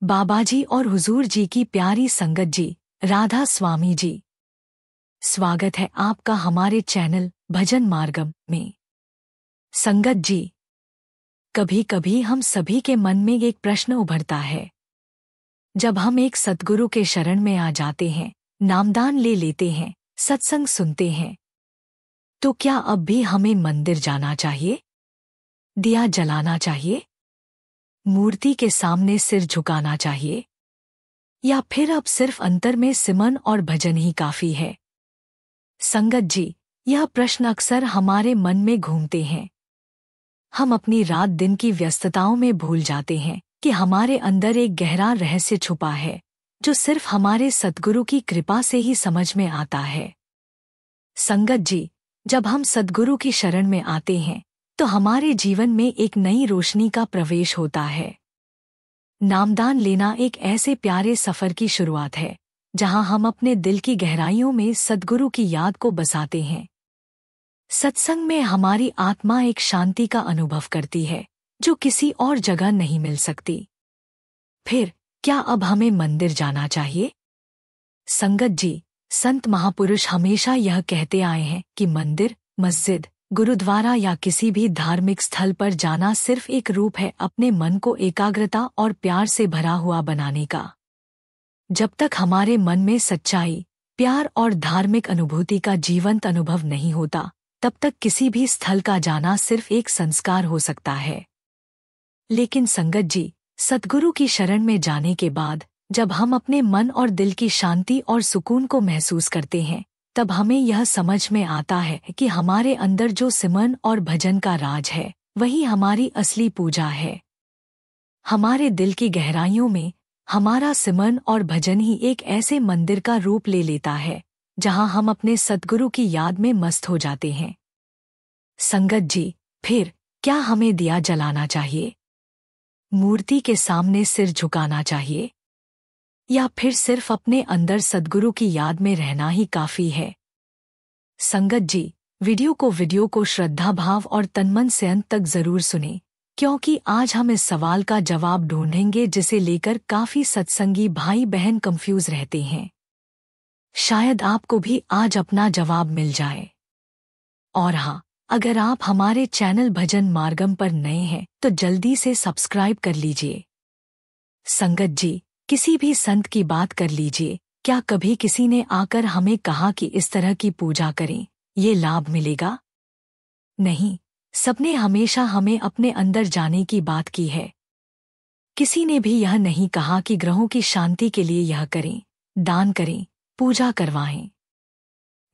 बाबाजी और हुजूर जी की प्यारी संगत जी, राधा स्वामी जी, स्वागत है आपका हमारे चैनल भजन मार्गम में। संगत जी, कभी कभी हम सभी के मन में एक प्रश्न उभरता है। जब हम एक सद्गुरु के शरण में आ जाते हैं, नामदान ले लेते हैं, सत्संग सुनते हैं, तो क्या अब भी हमें मंदिर जाना चाहिए, दिया जलाना चाहिए, मूर्ति के सामने सिर झुकाना चाहिए, या फिर अब सिर्फ अंतर में सिमरन और भजन ही काफी है? संगत जी, यह प्रश्न अक्सर हमारे मन में घूमते हैं। हम अपनी रात दिन की व्यस्तताओं में भूल जाते हैं कि हमारे अंदर एक गहरा रहस्य छुपा है, जो सिर्फ हमारे सद्गुरु की कृपा से ही समझ में आता है। संगत जी, जब हम सद्गुरु की शरण में आते हैं तो हमारे जीवन में एक नई रोशनी का प्रवेश होता है। नामदान लेना एक ऐसे प्यारे सफर की शुरुआत है जहां हम अपने दिल की गहराइयों में सद्गुरु की याद को बसाते हैं। सत्संग में हमारी आत्मा एक शांति का अनुभव करती है जो किसी और जगह नहीं मिल सकती। फिर क्या अब हमें मंदिर जाना चाहिए? संगत जी, संत महापुरुष हमेशा यह कहते आए हैं कि मंदिर, मस्जिद, गुरुद्वारा या किसी भी धार्मिक स्थल पर जाना सिर्फ एक रूप है अपने मन को एकाग्रता और प्यार से भरा हुआ बनाने का। जब तक हमारे मन में सच्चाई, प्यार और धार्मिक अनुभूति का जीवंत अनुभव नहीं होता, तब तक किसी भी स्थल का जाना सिर्फ एक संस्कार हो सकता है। लेकिन संगत जी, सद्गुरु की शरण में जाने के बाद जब हम अपने मन और दिल की शांति और सुकून को महसूस करते हैं, तब हमें यह समझ में आता है कि हमारे अंदर जो सिमरन और भजन का राज है, वही हमारी असली पूजा है। हमारे दिल की गहराइयों में हमारा सिमरन और भजन ही एक ऐसे मंदिर का रूप ले लेता है जहां हम अपने सद्गुरु की याद में मस्त हो जाते हैं। संगत जी, फिर क्या हमें दिया जलाना चाहिए, मूर्ति के सामने सिर झुकाना चाहिए, या फिर सिर्फ अपने अंदर सद्गुरु की याद में रहना ही काफी है? संगत जी, वीडियो को श्रद्धा भाव और तन्मन से अंत तक जरूर सुनें, क्योंकि आज हम इस सवाल का जवाब ढूंढेंगे जिसे लेकर काफी सत्संगी भाई बहन कंफ्यूज रहते हैं। शायद आपको भी आज अपना जवाब मिल जाए। और हाँ, अगर आप हमारे चैनल भजन मार्गम पर नए हैं तो जल्दी से सब्सक्राइब कर लीजिए। संगत जी, किसी भी संत की बात कर लीजिए, क्या कभी किसी ने आकर हमें कहा कि इस तरह की पूजा करें, ये लाभ मिलेगा? नहीं, सबने हमेशा हमें अपने अंदर जाने की बात की है। किसी ने भी यह नहीं कहा कि ग्रहों की शांति के लिए यह करें, दान करें, पूजा करवाएं।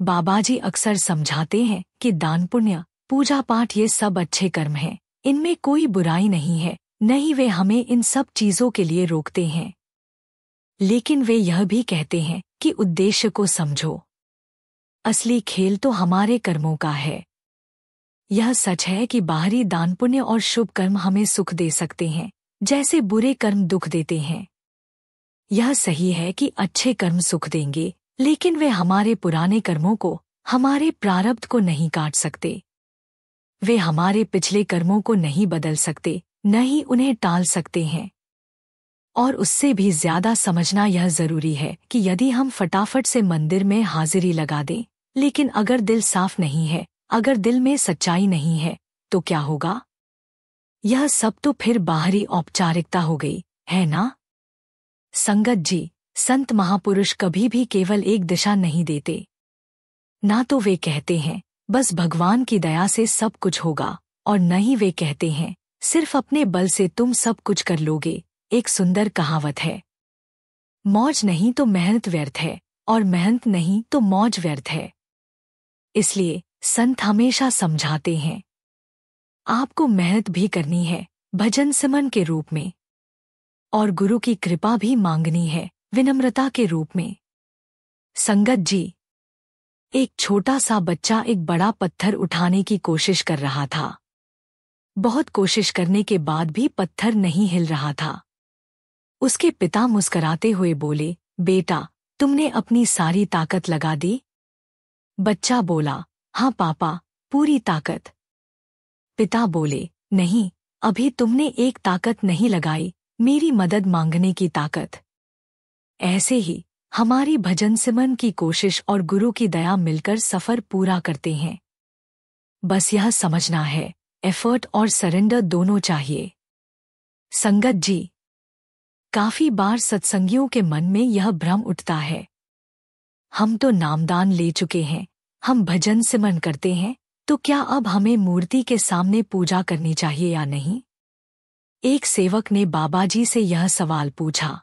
बाबाजी अक्सर समझाते हैं कि दान, पुण्य, पूजा पाठ ये सब अच्छे कर्म हैं, इनमें कोई बुराई नहीं है, नहीं वे हमें इन सब चीजों के लिए रोकते हैं। लेकिन वे यह भी कहते हैं कि उद्देश्य को समझो। असली खेल तो हमारे कर्मों का है। यह सच है कि बाहरी दान, पुण्य और शुभ कर्म हमें सुख दे सकते हैं, जैसे बुरे कर्म दुख देते हैं। यह सही है कि अच्छे कर्म सुख देंगे, लेकिन वे हमारे पुराने कर्मों को, हमारे प्रारब्ध को नहीं काट सकते। वे हमारे पिछले कर्मों को नहीं बदल सकते, न ही उन्हें टाल सकते हैं। और उससे भी ज्यादा समझना यह जरूरी है कि यदि हम फटाफट से मंदिर में हाजिरी लगा दें, लेकिन अगर दिल साफ नहीं है, अगर दिल में सच्चाई नहीं है, तो क्या होगा? यह सब तो फिर बाहरी औपचारिकता हो गई, है ना? संगत जी, संत महापुरुष कभी भी केवल एक दिशा नहीं देते। ना तो वे कहते हैं बस भगवान की दया से सब कुछ होगा, और न ही वे कहते हैं सिर्फ अपने बल से तुम सब कुछ कर लोगे। एक सुंदर कहावत है, मौज नहीं तो मेहनत व्यर्थ है, और मेहनत नहीं तो मौज व्यर्थ है। इसलिए संत हमेशा समझाते हैं, आपको मेहनत भी करनी है भजन सिमरन के रूप में, और गुरु की कृपा भी मांगनी है विनम्रता के रूप में। संगत जी, एक छोटा सा बच्चा एक बड़ा पत्थर उठाने की कोशिश कर रहा था। बहुत कोशिश करने के बाद भी पत्थर नहीं हिल रहा था। उसके पिता मुस्कुराते हुए बोले, बेटा, तुमने अपनी सारी ताकत लगा दी? बच्चा बोला, हाँ पापा, पूरी ताकत। पिता बोले, नहीं, अभी तुमने एक ताकत नहीं लगाई, मेरी मदद मांगने की ताकत। ऐसे ही हमारी भजन सिमरन की कोशिश और गुरु की दया मिलकर सफर पूरा करते हैं। बस यह समझना है, एफर्ट और सरेंडर दोनों चाहिए। संगत जी, काफी बार सत्संगियों के मन में यह भ्रम उठता है, हम तो नामदान ले चुके हैं, हम भजन सिमरन करते हैं, तो क्या अब हमें मूर्ति के सामने पूजा करनी चाहिए या नहीं? एक सेवक ने बाबा जी से यह सवाल पूछा।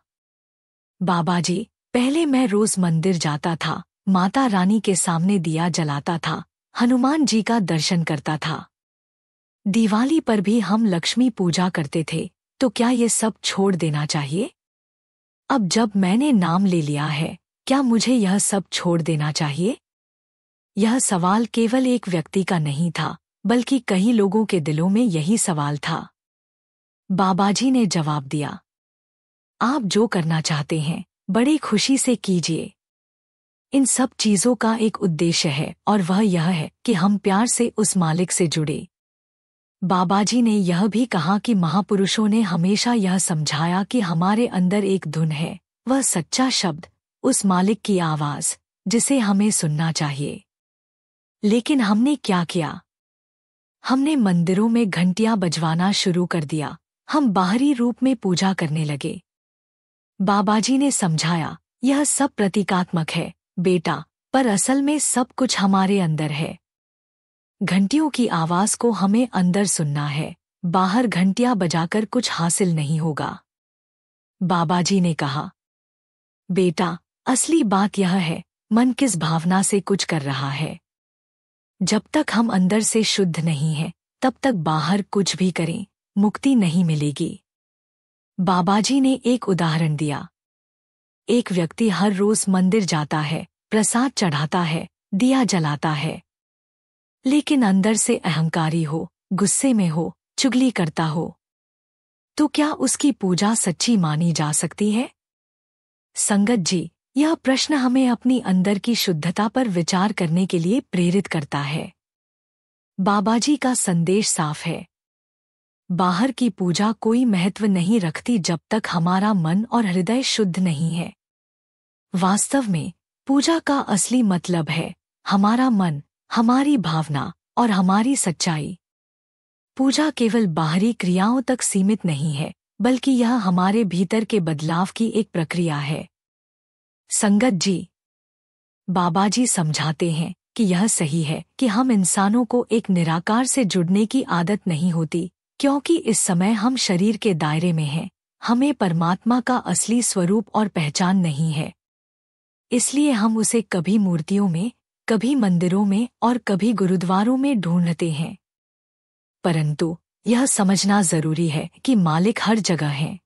बाबा जी, पहले मैं रोज मंदिर जाता था, माता रानी के सामने दिया जलाता था, हनुमान जी का दर्शन करता था। दिवाली पर भी हम लक्ष्मी पूजा करते थे, तो क्या ये सब छोड़ देना चाहिए? अब जब मैंने नाम ले लिया है, क्या मुझे यह सब छोड़ देना चाहिए? यह सवाल केवल एक व्यक्ति का नहीं था, बल्कि कई लोगों के दिलों में यही सवाल था। बाबाजी ने जवाब दिया, आप जो करना चाहते हैं, बड़ी खुशी से कीजिए। इन सब चीजों का एक उद्देश्य है और वह यह है कि हम प्यार से उस मालिक से जुड़े। बाबाजी ने यह भी कहा कि महापुरुषों ने हमेशा यह समझाया कि हमारे अंदर एक धुन है, वह सच्चा शब्द, उस मालिक की आवाज, जिसे हमें सुनना चाहिए। लेकिन हमने क्या किया? हमने मंदिरों में घंटियां बजवाना शुरू कर दिया, हम बाहरी रूप में पूजा करने लगे। बाबाजी ने समझाया, यह सब प्रतीकात्मक है बेटा, पर असल में सब कुछ हमारे अंदर है। घंटियों की आवाज को हमें अंदर सुनना है, बाहर घंटियां बजाकर कुछ हासिल नहीं होगा। बाबाजी ने कहा, बेटा, असली बात यह है, मन किस भावना से कुछ कर रहा है। जब तक हम अंदर से शुद्ध नहीं हैं, तब तक बाहर कुछ भी करें, मुक्ति नहीं मिलेगी। बाबाजी ने एक उदाहरण दिया। एक व्यक्ति हर रोज मंदिर जाता है, प्रसाद चढ़ाता है, दिया जलाता है, लेकिन अंदर से अहंकारी हो, गुस्से में हो, चुगली करता हो, तो क्या उसकी पूजा सच्ची मानी जा सकती है? संगत जी, यह प्रश्न हमें अपनी अंदर की शुद्धता पर विचार करने के लिए प्रेरित करता है। बाबाजी का संदेश साफ है, बाहर की पूजा कोई महत्व नहीं रखती जब तक हमारा मन और हृदय शुद्ध नहीं है। वास्तव में पूजा का असली मतलब है हमारा मन, हमारी भावना और हमारी सच्चाई। पूजा केवल बाहरी क्रियाओं तक सीमित नहीं है, बल्कि यह हमारे भीतर के बदलाव की एक प्रक्रिया है। संगत जी, बाबाजी समझाते हैं कि यह सही है कि हम इंसानों को एक निराकार से जुड़ने की आदत नहीं होती, क्योंकि इस समय हम शरीर के दायरे में हैं, हमें परमात्मा का असली स्वरूप और पहचान नहीं है। इसलिए हम उसे कभी मूर्तियों में, कभी मंदिरों में और कभी गुरुद्वारों में ढूंढते हैं। परंतु यह समझना जरूरी है कि मालिक हर जगह है।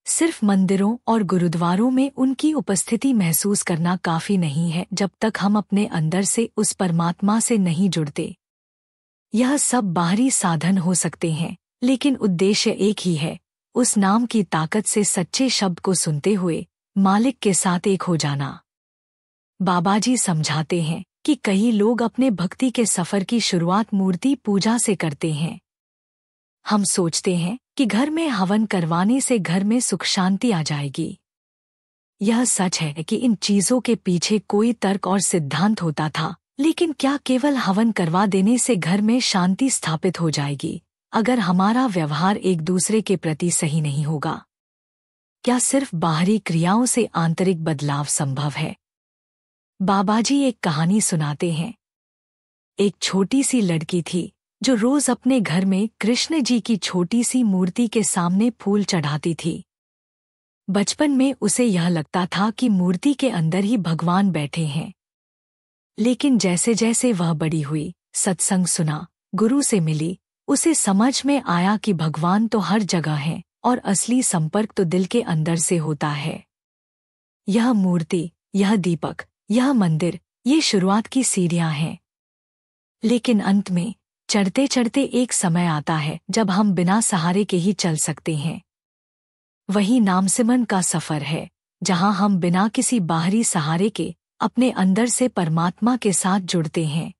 सिर्फ मंदिरों और गुरुद्वारों में उनकी उपस्थिति महसूस करना काफी नहीं है जब तक हम अपने अंदर से उस परमात्मा से नहीं जुड़ते। यह सब बाहरी साधन हो सकते हैं, लेकिन उद्देश्य एक ही है, उस नाम की ताकत से सच्चे शब्द को सुनते हुए मालिक के साथ एक हो जाना। बाबाजी समझाते हैं कि कई लोग अपने भक्ति के सफर की शुरुआत मूर्ति पूजा से करते हैं। हम सोचते हैं कि घर में हवन करवाने से घर में सुख शांति आ जाएगी। यह सच है कि इन चीजों के पीछे कोई तर्क और सिद्धांत होता था, लेकिन क्या केवल हवन करवा देने से घर में शांति स्थापित हो जाएगी, अगर हमारा व्यवहार एक दूसरे के प्रति सही नहीं होगा? क्या सिर्फ बाहरी क्रियाओं से आंतरिक बदलाव संभव है? बाबाजी एक कहानी सुनाते हैं। एक छोटी सी लड़की थी जो रोज अपने घर में कृष्ण जी की छोटी सी मूर्ति के सामने फूल चढ़ाती थी। बचपन में उसे यह लगता था कि मूर्ति के अंदर ही भगवान बैठे हैं। लेकिन जैसे जैसे वह बड़ी हुई, सत्संग सुना, गुरु से मिली, उसे समझ में आया कि भगवान तो हर जगह है और असली संपर्क तो दिल के अंदर से होता है। यह मूर्ति, यह दीपक, यह मंदिर, ये शुरुआत की सीढ़ियां हैं। लेकिन अंत में चढ़ते चढ़ते एक समय आता है जब हम बिना सहारे के ही चल सकते हैं। वही नाम सिमरन का सफर है, जहां हम बिना किसी बाहरी सहारे के अपने अंदर से परमात्मा के साथ जुड़ते हैं।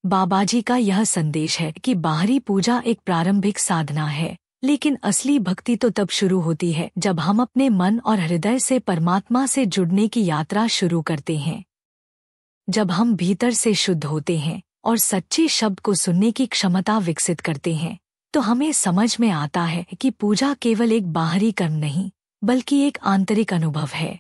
बाबाजी का यह संदेश है कि बाहरी पूजा एक प्रारंभिक साधना है, लेकिन असली भक्ति तो तब शुरू होती है जब हम अपने मन और हृदय से परमात्मा से जुड़ने की यात्रा शुरू करते हैं। जब हम भीतर से शुद्ध होते हैं और सच्चे शब्द को सुनने की क्षमता विकसित करते हैं, तो हमें समझ में आता है कि पूजा केवल एक बाहरी कर्म नहीं, बल्कि एक आंतरिक अनुभव है।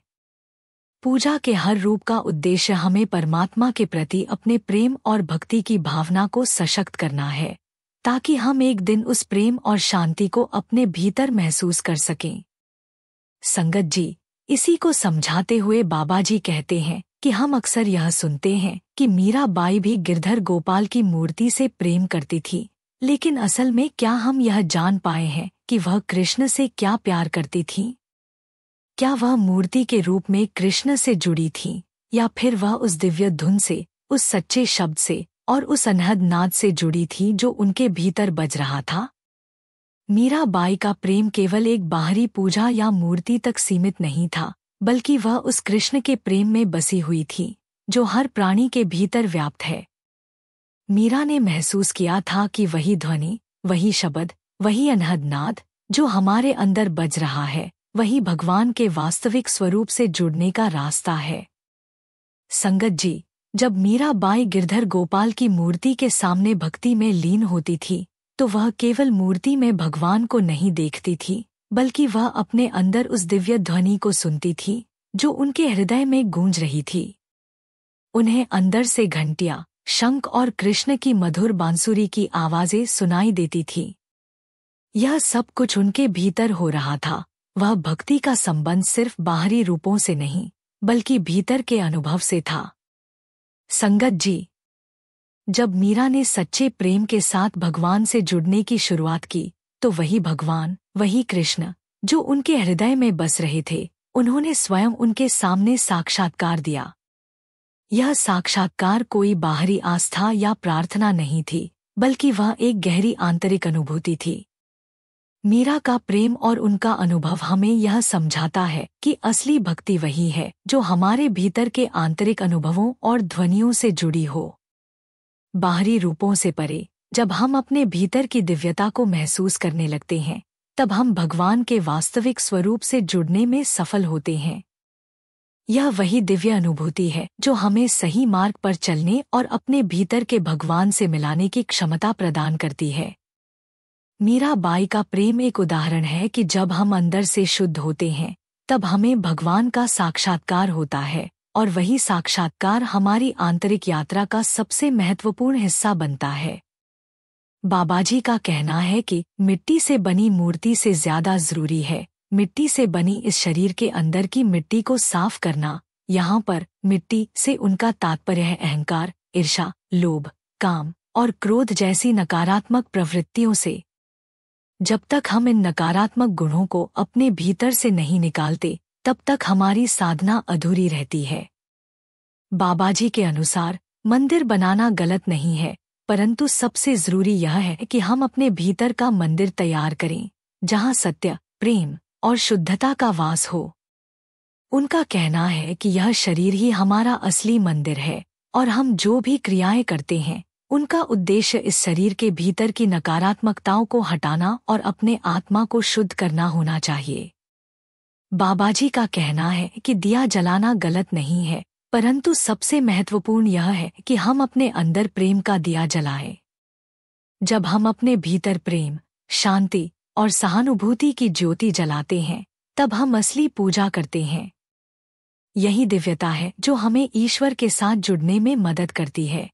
पूजा के हर रूप का उद्देश्य हमें परमात्मा के प्रति अपने प्रेम और भक्ति की भावना को सशक्त करना है, ताकि हम एक दिन उस प्रेम और शांति को अपने भीतर महसूस कर सकें। संगत जी, इसी को समझाते हुए बाबा जी कहते हैं कि हम अक्सर यह सुनते हैं कि मीराबाई भी गिरधर गोपाल की मूर्ति से प्रेम करती थी, लेकिन असल में क्या हम यह जान पाए हैं कि वह कृष्ण से क्या प्यार करती थी? क्या वह मूर्ति के रूप में कृष्ण से जुड़ी थी, या फिर वह उस दिव्य धुन से, उस सच्चे शब्द से और उस अनहद नाद से जुड़ी थी जो उनके भीतर बज रहा था? मीराबाई का प्रेम केवल एक बाहरी पूजा या मूर्ति तक सीमित नहीं था, बल्कि वह उस कृष्ण के प्रेम में बसी हुई थी जो हर प्राणी के भीतर व्याप्त है। मीरा ने महसूस किया था कि वही ध्वनि, वही शब्द, वही अनहद नाद जो हमारे अंदर बज रहा है, वही भगवान के वास्तविक स्वरूप से जुड़ने का रास्ता है। संगत जी, जब मीराबाई गिरधर गोपाल की मूर्ति के सामने भक्ति में लीन होती थी, तो वह केवल मूर्ति में भगवान को नहीं देखती थी, बल्कि वह अपने अंदर उस दिव्य ध्वनि को सुनती थी जो उनके हृदय में गूंज रही थी। उन्हें अंदर से घंटियां, शंख और कृष्ण की मधुर बांसुरी की आवाजें सुनाई देती थी। यह सब कुछ उनके भीतर हो रहा था। वह भक्ति का संबंध सिर्फ बाहरी रूपों से नहीं, बल्कि भीतर के अनुभव से था। संगत जी, जब मीरा ने सच्चे प्रेम के साथ भगवान से जुड़ने की शुरुआत की, तो वही भगवान, वही कृष्ण जो उनके हृदय में बस रहे थे, उन्होंने स्वयं उनके सामने साक्षात्कार दिया। यह साक्षात्कार कोई बाहरी आस्था या प्रार्थना नहीं थी, बल्कि वह एक गहरी आंतरिक अनुभूति थी। मीरा का प्रेम और उनका अनुभव हमें यह समझाता है कि असली भक्ति वही है जो हमारे भीतर के आंतरिक अनुभवों और ध्वनियों से जुड़ी हो। बाहरी रूपों से परे, जब हम अपने भीतर की दिव्यता को महसूस करने लगते हैं, तब हम भगवान के वास्तविक स्वरूप से जुड़ने में सफल होते हैं। यह वही दिव्य अनुभूति है जो हमें सही मार्ग पर चलने और अपने भीतर के भगवान से मिलाने की क्षमता प्रदान करती है। मीराबाई का प्रेम एक उदाहरण है कि जब हम अंदर से शुद्ध होते हैं, तब हमें भगवान का साक्षात्कार होता है, और वही साक्षात्कार हमारी आंतरिक यात्रा का सबसे महत्वपूर्ण हिस्सा बनता है। बाबाजी का कहना है कि मिट्टी से बनी मूर्ति से ज्यादा जरूरी है मिट्टी से बनी इस शरीर के अंदर की मिट्टी को साफ करना। यहाँ पर मिट्टी से उनका तात्पर्य है अहंकार, ईर्ष्या, लोभ, काम और क्रोध जैसी नकारात्मक प्रवृत्तियों से। जब तक हम इन नकारात्मक गुणों को अपने भीतर से नहीं निकालते, तब तक हमारी साधना अधूरी रहती है। बाबाजी के अनुसार मंदिर बनाना गलत नहीं है, परंतु सबसे जरूरी यह है कि हम अपने भीतर का मंदिर तैयार करें, जहां सत्य, प्रेम और शुद्धता का वास हो। उनका कहना है कि यह शरीर ही हमारा असली मंदिर है, और हम जो भी क्रियाएं करते हैं, उनका उद्देश्य इस शरीर के भीतर की नकारात्मकताओं को हटाना और अपने आत्मा को शुद्ध करना होना चाहिए। बाबाजी का कहना है कि दिया जलाना गलत नहीं है, परंतु सबसे महत्वपूर्ण यह है कि हम अपने अंदर प्रेम का दिया जलाएं। जब हम अपने भीतर प्रेम, शांति और सहानुभूति की ज्योति जलाते हैं, तब हम असली पूजा करते हैं। यही दिव्यता है जो हमें ईश्वर के साथ जुड़ने में मदद करती है।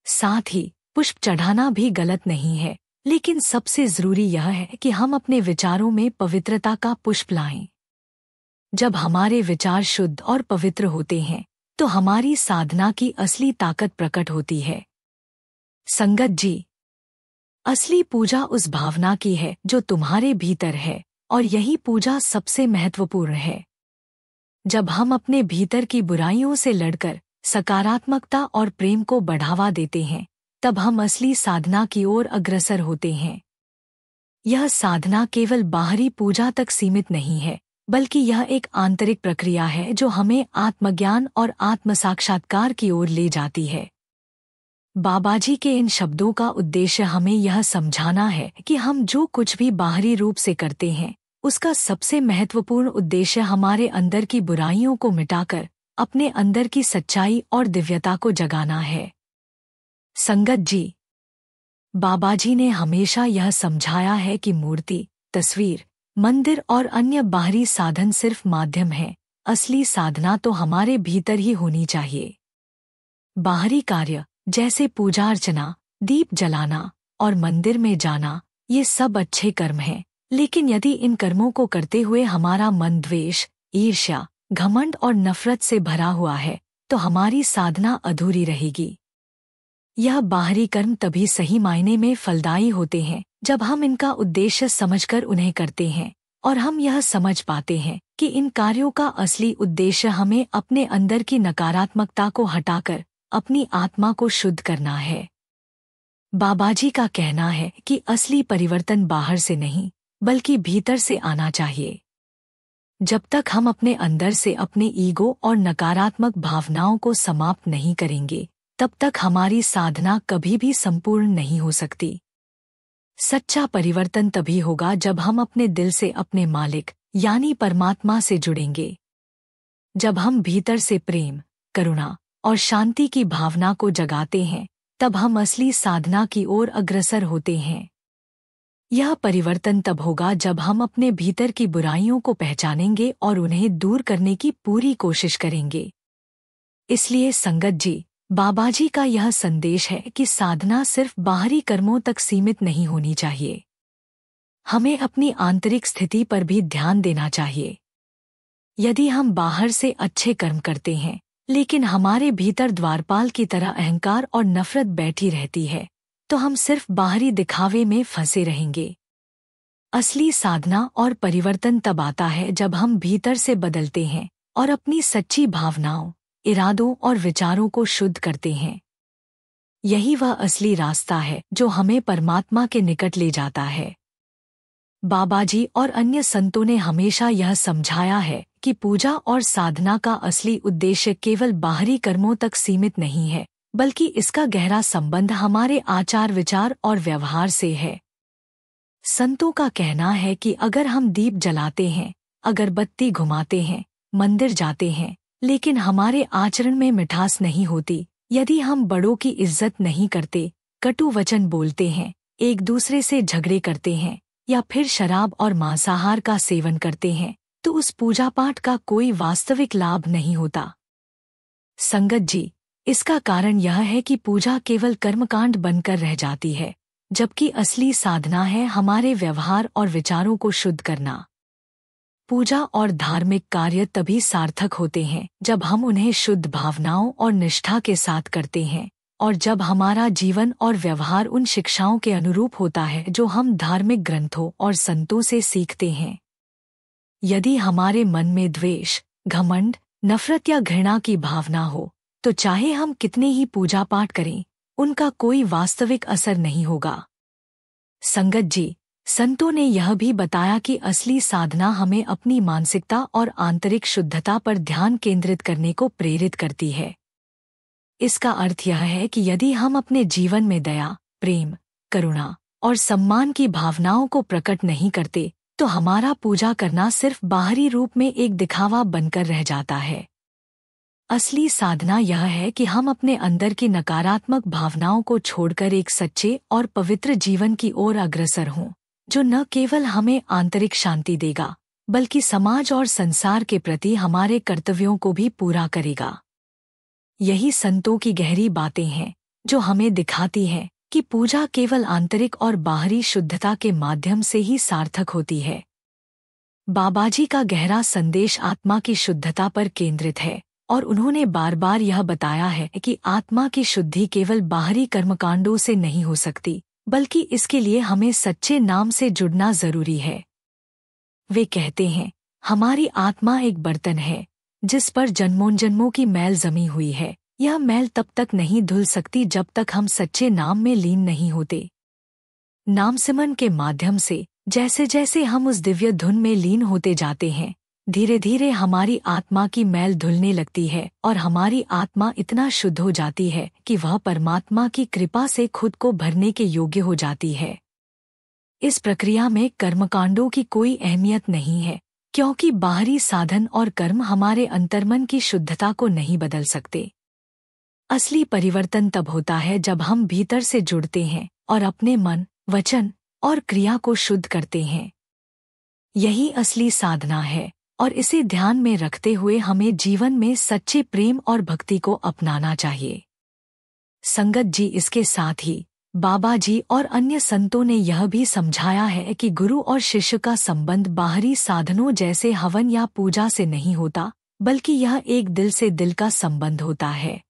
साथ ही पुष्प चढ़ाना भी गलत नहीं है, लेकिन सबसे जरूरी यह है कि हम अपने विचारों में पवित्रता का पुष्प लाएं। जब हमारे विचार शुद्ध और पवित्र होते हैं, तो हमारी साधना की असली ताकत प्रकट होती है। संगत जी, असली पूजा उस भावना की है जो तुम्हारे भीतर है, और यही पूजा सबसे महत्वपूर्ण है। जब हम अपने भीतर की बुराइयों से लड़कर सकारात्मकता और प्रेम को बढ़ावा देते हैं, तब हम असली साधना की ओर अग्रसर होते हैं। यह साधना केवल बाहरी पूजा तक सीमित नहीं है, बल्कि यह एक आंतरिक प्रक्रिया है जो हमें आत्मज्ञान और आत्म साक्षात्कार की ओर ले जाती है। बाबाजी के इन शब्दों का उद्देश्य हमें यह समझाना है कि हम जो कुछ भी बाहरी रूप से करते हैं, उसका सबसे महत्वपूर्ण उद्देश्य हमारे अंदर की बुराइयों को मिटाकर अपने अंदर की सच्चाई और दिव्यता को जगाना है। संगत जी, बाबाजी ने हमेशा यह समझाया है कि मूर्ति, तस्वीर, मंदिर और अन्य बाहरी साधन सिर्फ माध्यम हैं, असली साधना तो हमारे भीतर ही होनी चाहिए। बाहरी कार्य जैसे पूजा अर्चना, दीप जलाना और मंदिर में जाना, ये सब अच्छे कर्म हैं, लेकिन यदि इन कर्मों को करते हुए हमारा मन द्वेष, ईर्ष्या, घमंड और नफरत से भरा हुआ है, तो हमारी साधना अधूरी रहेगी। यह बाहरी कर्म तभी सही मायने में फलदायी होते हैं जब हम इनका उद्देश्य समझकर उन्हें करते हैं और हम यह समझ पाते हैं कि इन कार्यों का असली उद्देश्य हमें अपने अंदर की नकारात्मकता को हटाकर अपनी आत्मा को शुद्ध करना है। बाबाजी का कहना है कि असली परिवर्तन बाहर से नहीं, बल्कि भीतर से आना चाहिए। जब तक हम अपने अंदर से अपने ईगो और नकारात्मक भावनाओं को समाप्त नहीं करेंगे, तब तक हमारी साधना कभी भी संपूर्ण नहीं हो सकती। सच्चा परिवर्तन तभी होगा जब हम अपने दिल से अपने मालिक यानी परमात्मा से जुड़ेंगे। जब हम भीतर से प्रेम, करुणा और शांति की भावना को जगाते हैं, तब हम असली साधना की ओर अग्रसर होते हैं। यह परिवर्तन तब होगा जब हम अपने भीतर की बुराइयों को पहचानेंगे और उन्हें दूर करने की पूरी कोशिश करेंगे। इसलिए संगत जी, बाबाजी का यह संदेश है कि साधना सिर्फ बाहरी कर्मों तक सीमित नहीं होनी चाहिए। हमें अपनी आंतरिक स्थिति पर भी ध्यान देना चाहिए। यदि हम बाहर से अच्छे कर्म करते हैं, लेकिन हमारे भीतर द्वारपाल की तरह अहंकार और नफरत बैठी रहती है, तो हम सिर्फ बाहरी दिखावे में फंसे रहेंगे। असली साधना और परिवर्तन तब आता है जब हम भीतर से बदलते हैं और अपनी सच्ची भावनाओं, इरादों और विचारों को शुद्ध करते हैं। यही वह असली रास्ता है जो हमें परमात्मा के निकट ले जाता है। बाबाजी और अन्य संतों ने हमेशा यह समझाया है कि पूजा और साधना का असली उद्देश्य केवल बाहरी कर्मों तक सीमित नहीं है, बल्कि इसका गहरा संबंध हमारे आचार विचार और व्यवहार से है। संतों का कहना है कि अगर हम दीप जलाते हैं, अगरबत्ती घुमाते हैं, मंदिर जाते हैं, लेकिन हमारे आचरण में मिठास नहीं होती, यदि हम बड़ों की इज्जत नहीं करते, कटु वचन बोलते हैं, एक दूसरे से झगड़े करते हैं या फिर शराब और मांसाहार का सेवन करते हैं, तो उस पूजा पाठ का कोई वास्तविक लाभ नहीं होता। संगत जी, इसका कारण यह है कि पूजा केवल कर्मकांड बनकर रह जाती है, जबकि असली साधना है हमारे व्यवहार और विचारों को शुद्ध करना। पूजा और धार्मिक कार्य तभी सार्थक होते हैं जब हम उन्हें शुद्ध भावनाओं और निष्ठा के साथ करते हैं और जब हमारा जीवन और व्यवहार उन शिक्षाओं के अनुरूप होता है जो हम धार्मिक ग्रंथों और संतों से सीखते हैं। यदि हमारे मन में द्वेष, घमंड, नफरत या घृणा की भावना हो, तो चाहे हम कितने ही पूजा पाठ करें, उनका कोई वास्तविक असर नहीं होगा। संगत जी, संतों ने यह भी बताया कि असली साधना हमें अपनी मानसिकता और आंतरिक शुद्धता पर ध्यान केंद्रित करने को प्रेरित करती है। इसका अर्थ यह है कि यदि हम अपने जीवन में दया, प्रेम, करुणा और सम्मान की भावनाओं को प्रकट नहीं करते, तो हमारा पूजा करना सिर्फ बाहरी रूप में एक दिखावा बनकर रह जाता है। असली साधना यह है कि हम अपने अंदर की नकारात्मक भावनाओं को छोड़कर एक सच्चे और पवित्र जीवन की ओर अग्रसर हों, जो न केवल हमें आंतरिक शांति देगा, बल्कि समाज और संसार के प्रति हमारे कर्तव्यों को भी पूरा करेगा। यही संतों की गहरी बातें हैं, जो हमें दिखाती हैं कि पूजा केवल आंतरिक और बाहरी शुद्धता के माध्यम से ही सार्थक होती है। बाबाजी का गहरा संदेश आत्मा की शुद्धता पर केंद्रित है और उन्होंने बार बार यह बताया है कि आत्मा की शुद्धि केवल बाहरी कर्मकांडों से नहीं हो सकती, बल्कि इसके लिए हमें सच्चे नाम से जुड़ना जरूरी है। वे कहते हैं, हमारी आत्मा एक बर्तन है जिस पर जन्मों जन्मों की मैल जमी हुई है। यह मैल तब तक नहीं धुल सकती जब तक हम सच्चे नाम में लीन नहीं होते। नाम सिमरन के माध्यम से जैसे जैसे हम उस दिव्य धुन में लीन होते जाते हैं, धीरे धीरे हमारी आत्मा की मैल धुलने लगती है और हमारी आत्मा इतना शुद्ध हो जाती है कि वह परमात्मा की कृपा से खुद को भरने के योग्य हो जाती है। इस प्रक्रिया में कर्मकांडों की कोई अहमियत नहीं है, क्योंकि बाहरी साधन और कर्म हमारे अंतर्मन की शुद्धता को नहीं बदल सकते। असली परिवर्तन तब होता है जब हम भीतर से जुड़ते हैं और अपने मन, वचन और क्रिया को शुद्ध करते हैं। यही असली साधना है और इसे ध्यान में रखते हुए हमें जीवन में सच्चे प्रेम और भक्ति को अपनाना चाहिए। संगत जी, इसके साथ ही बाबा जी और अन्य संतों ने यह भी समझाया है कि गुरु और शिष्य का संबंध बाहरी साधनों जैसे हवन या पूजा से नहीं होता, बल्कि यह एक दिल से दिल का संबंध होता है।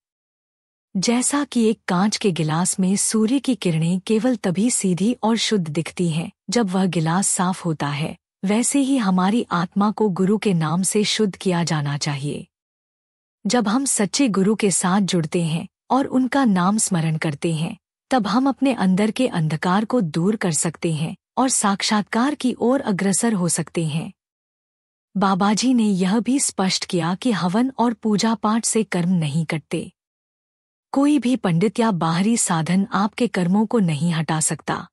जैसा कि एक कांच के गिलास में सूर्य की किरणें केवल तभी सीधी और शुद्ध दिखती हैं जब वह गिलास साफ होता है, वैसे ही हमारी आत्मा को गुरु के नाम से शुद्ध किया जाना चाहिए। जब हम सच्चे गुरु के साथ जुड़ते हैं और उनका नाम स्मरण करते हैं, तब हम अपने अंदर के अंधकार को दूर कर सकते हैं और साक्षात्कार की ओर अग्रसर हो सकते हैं। बाबाजी ने यह भी स्पष्ट किया कि हवन और पूजा पाठ से कर्म नहीं कटते। कोई भी पंडित या बाहरी साधन आपके कर्मों को नहीं हटा सकता।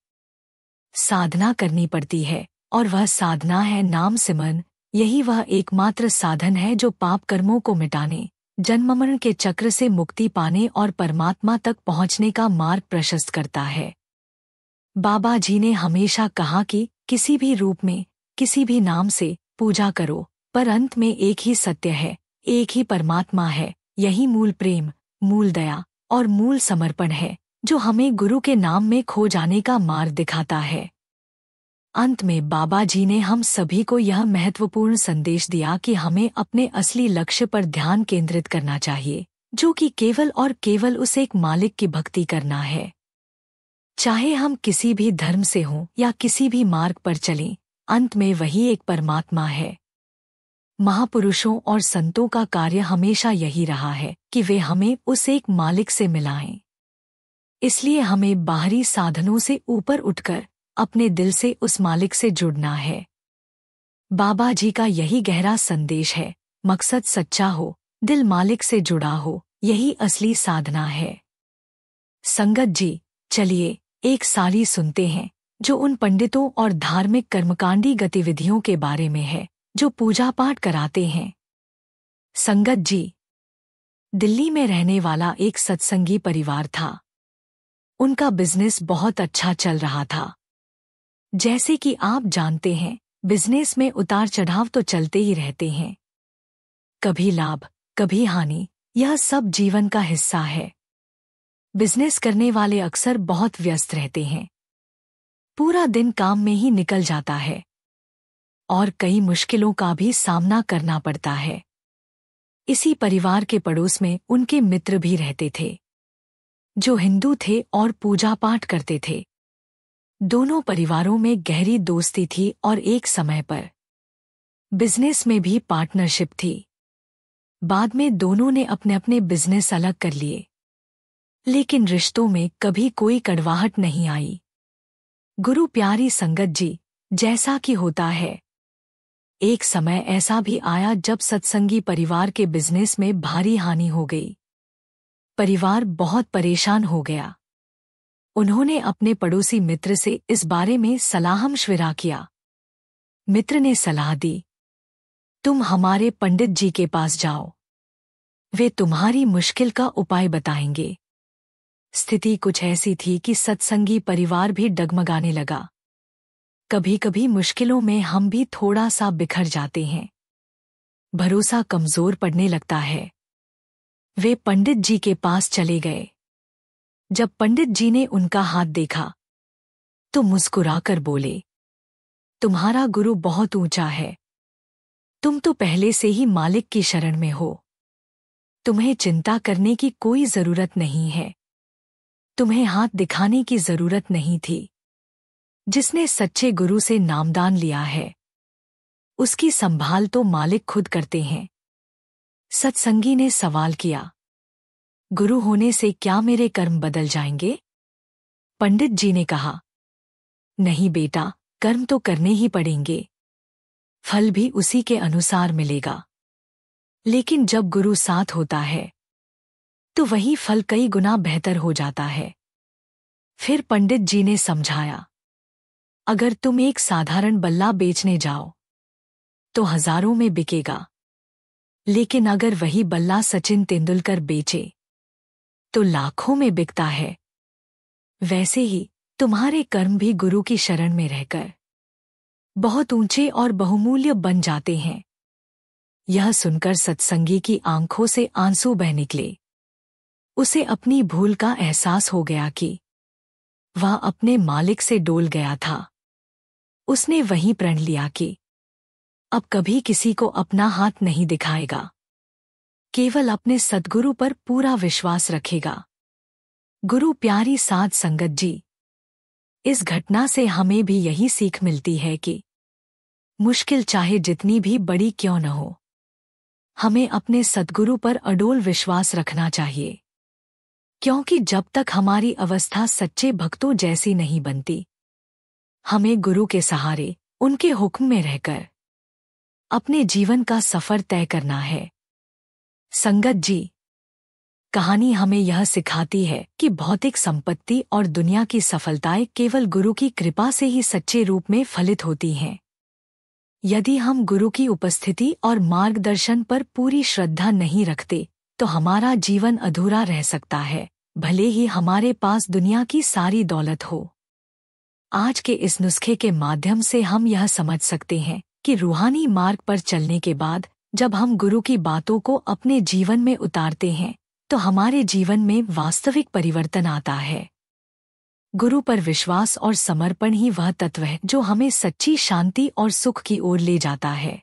साधना करनी पड़ती है और वह साधना है नाम सिमरन। यही वह एकमात्र साधन है जो पाप कर्मों को मिटाने, जन्म मरण के चक्र से मुक्ति पाने और परमात्मा तक पहुंचने का मार्ग प्रशस्त करता है। बाबा जी ने हमेशा कहा कि किसी भी रूप में, किसी भी नाम से पूजा करो, पर अंत में एक ही सत्य है, एक ही परमात्मा है। यही मूल प्रेम, मूल दया और मूल समर्पण है जो हमें गुरु के नाम में खो जाने का मार्ग दिखाता है। अंत में बाबा जी ने हम सभी को यह महत्वपूर्ण संदेश दिया कि हमें अपने असली लक्ष्य पर ध्यान केंद्रित करना चाहिए, जो कि केवल और केवल उस एक मालिक की भक्ति करना है। चाहे हम किसी भी धर्म से हों या किसी भी मार्ग पर चलें, अंत में वही एक परमात्मा है। महापुरुषों और संतों का कार्य हमेशा यही रहा है कि वे हमें उस एक मालिक से मिलाएं। इसलिए हमें बाहरी साधनों से ऊपर उठकर अपने दिल से उस मालिक से जुड़ना है। बाबा जी का यही गहरा संदेश है, मकसद सच्चा हो, दिल मालिक से जुड़ा हो, यही असली साधना है। संगत जी, चलिए एक साली सुनते हैं जो उन पंडितों और धार्मिक कर्मकांडी गतिविधियों के बारे में है जो पूजा पाठ कराते हैं। संगत जी, दिल्ली में रहने वाला एक सत्संगी परिवार था। उनका बिजनेस बहुत अच्छा चल रहा था। जैसे कि आप जानते हैं, बिजनेस में उतार चढ़ाव तो चलते ही रहते हैं। कभी लाभ, कभी हानि, यह सब जीवन का हिस्सा है। बिजनेस करने वाले अक्सर बहुत व्यस्त रहते हैं। पूरा दिन काम में ही निकल जाता है और कई मुश्किलों का भी सामना करना पड़ता है। इसी परिवार के पड़ोस में उनके मित्र भी रहते थे, जो हिंदू थे और पूजा पाठ करते थे। दोनों परिवारों में गहरी दोस्ती थी और एक समय पर बिजनेस में भी पार्टनरशिप थी। बाद में दोनों ने अपने अपने बिजनेस अलग कर लिए, लेकिन रिश्तों में कभी कोई कड़वाहट नहीं आई। गुरु प्यारी संगत जी, जैसा कि होता है, एक समय ऐसा भी आया जब सत्संगी परिवार के बिजनेस में भारी हानि हो गई। परिवार बहुत परेशान हो गया। उन्होंने अपने पड़ोसी मित्र से इस बारे में सलाह-मशविरा किया। मित्र ने सलाह दी, तुम हमारे पंडित जी के पास जाओ, वे तुम्हारी मुश्किल का उपाय बताएंगे। स्थिति कुछ ऐसी थी कि सत्संगी परिवार भी डगमगाने लगा। कभी कभी मुश्किलों में हम भी थोड़ा सा बिखर जाते हैं, भरोसा कमजोर पड़ने लगता है। वे पंडित जी के पास चले गए। जब पंडित जी ने उनका हाथ देखा तो मुस्कुराकर बोले, तुम्हारा गुरु बहुत ऊंचा है, तुम तो पहले से ही मालिक की शरण में हो, तुम्हें चिंता करने की कोई जरूरत नहीं है। तुम्हें हाथ दिखाने की जरूरत नहीं थी। जिसने सच्चे गुरु से नामदान लिया है, उसकी संभाल तो मालिक खुद करते हैं। सत्संगी ने सवाल किया, गुरु होने से क्या मेरे कर्म बदल जाएंगे? पंडित जी ने कहा, नहीं बेटा, कर्म तो करने ही पड़ेंगे। फल भी उसी के अनुसार मिलेगा। लेकिन जब गुरु साथ होता है तो वही फल कई गुना बेहतर हो जाता है। फिर पंडित जी ने समझाया, अगर तुम एक साधारण बल्ला बेचने जाओ तो हजारों में बिकेगा, लेकिन अगर वही बल्ला सचिन तेंदुलकर बेचे तो लाखों में बिकता है। वैसे ही तुम्हारे कर्म भी गुरु की शरण में रहकर बहुत ऊंचे और बहुमूल्य बन जाते हैं। यह सुनकर सत्संगी की आंखों से आंसू बह निकले। उसे अपनी भूल का एहसास हो गया कि वह अपने मालिक से डोल गया था। उसने वहीं प्रण लिया कि अब कभी किसी को अपना हाथ नहीं दिखाएगा, केवल अपने सद्गुरु पर पूरा विश्वास रखेगा। गुरु प्यारी साध संगत जी, इस घटना से हमें भी यही सीख मिलती है कि मुश्किल चाहे जितनी भी बड़ी क्यों न हो, हमें अपने सद्गुरु पर अडोल विश्वास रखना चाहिए। क्योंकि जब तक हमारी अवस्था सच्चे भक्तों जैसी नहीं बनती, हमें गुरु के सहारे उनके हुक्म में रहकर अपने जीवन का सफर तय करना है। संगत जी, कहानी हमें यह सिखाती है कि भौतिक संपत्ति और दुनिया की सफलताएं केवल गुरु की कृपा से ही सच्चे रूप में फलित होती हैं। यदि हम गुरु की उपस्थिति और मार्गदर्शन पर पूरी श्रद्धा नहीं रखते तो हमारा जीवन अधूरा रह सकता है, भले ही हमारे पास दुनिया की सारी दौलत हो। आज के इस नुस्खे के माध्यम से हम यह समझ सकते हैं कि रूहानी मार्ग पर चलने के बाद जब हम गुरु की बातों को अपने जीवन में उतारते हैं तो हमारे जीवन में वास्तविक परिवर्तन आता है। गुरु पर विश्वास और समर्पण ही वह तत्व है जो हमें सच्ची शांति और सुख की ओर ले जाता है।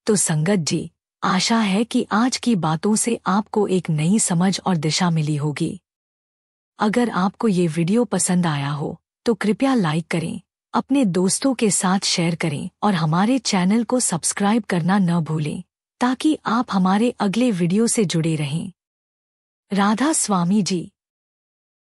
तो संगत जी, आशा है कि आज की बातों से आपको एक नई समझ और दिशा मिली होगी। अगर आपको ये वीडियो पसंद आया हो तो कृपया लाइक करें, अपने दोस्तों के साथ शेयर करें और हमारे चैनल को सब्सक्राइब करना न भूलें ताकि आप हमारे अगले वीडियो से जुड़े रहें। राधा स्वामी जी।